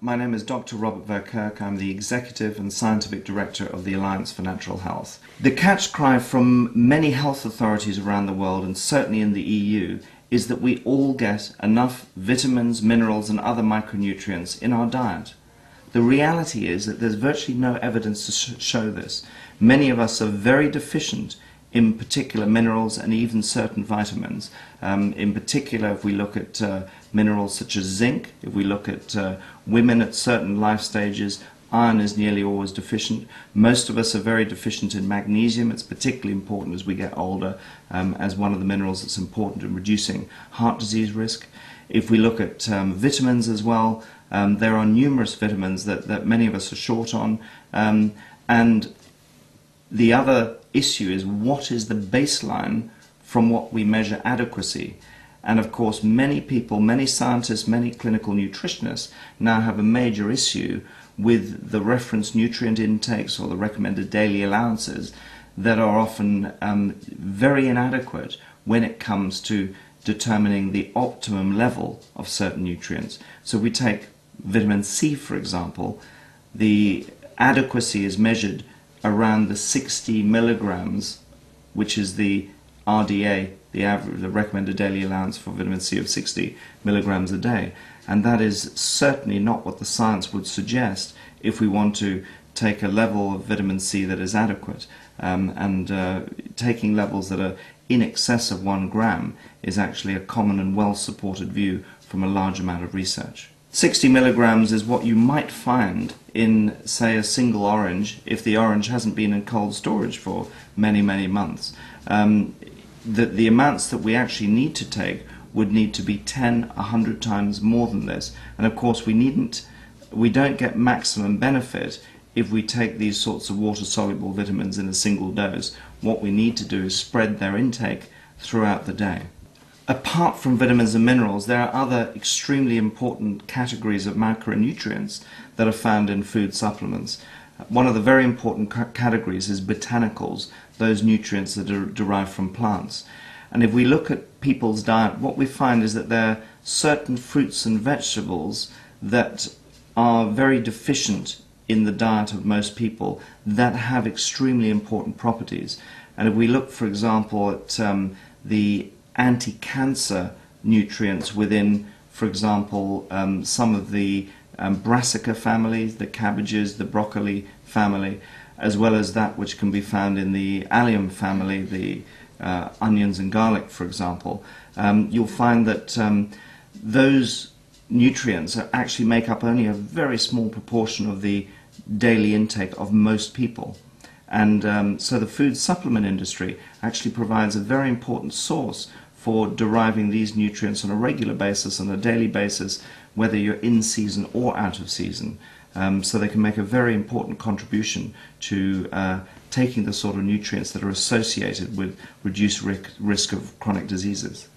My name is Dr. Robert Verkerk. I'm the Executive and Scientific Director of the Alliance for Natural Health. The catch cry from many health authorities around the world, and certainly in the EU, is that we all get enough vitamins, minerals and other micronutrients in our diet. The reality is that there's virtually no evidence to show this. Many of us are very deficient in particular minerals and even certain vitamins. In particular, if we look at minerals such as zinc, if we look at women at certain life stages, iron is nearly always deficient. Most of us are very deficient in magnesium. It's particularly important as we get older as one of the minerals that's important in reducing heart disease risk. If we look at vitamins as well, there are numerous vitamins that many of us are short on. And the other issue is, what is the baseline from what we measure adequacy? And of course many people, many scientists, many clinical nutritionists now have a major issue with the reference nutrient intakes or the recommended daily allowances that are often very inadequate when it comes to determining the optimum level of certain nutrients. So we take vitamin C, for example. The adequacy is measured around the 60 milligrams, which is the RDA, the average, the recommended daily allowance for vitamin C of 60 milligrams a day. And that is certainly not what the science would suggest if we want to take a level of vitamin C that is adequate. Taking levels that are in excess of 1 gram is actually a common and well-supported view from a large amount of research. 60 milligrams is what you might find in, say, a single orange if the orange hasn't been in cold storage for many, many months. The amounts that we actually need to take would need to be 10, 100 times more than this. And of course we don't get maximum benefit if we take these sorts of water-soluble vitamins in a single dose. What we need to do is spread their intake throughout the day. Apart from vitamins and minerals, there are other extremely important categories of macronutrients that are found in food supplements. One of the very important categories is botanicals, those nutrients that are derived from plants. And if we look at people's diet, what we find is that there are certain fruits and vegetables that are very deficient in the diet of most people that have extremely important properties. And if we look, for example, at the anti-cancer nutrients within, for example, some of the brassica families, the cabbages, the broccoli family, as well as that which can be found in the allium family, the onions and garlic, for example, you'll find that those nutrients actually make up only a very small proportion of the daily intake of most people. And so the food supplement industry actually provides a very important source for deriving these nutrients on a regular basis, on a daily basis, whether you're in season or out of season. So they can make a very important contribution to taking the sort of nutrients that are associated with reduced risk of chronic diseases.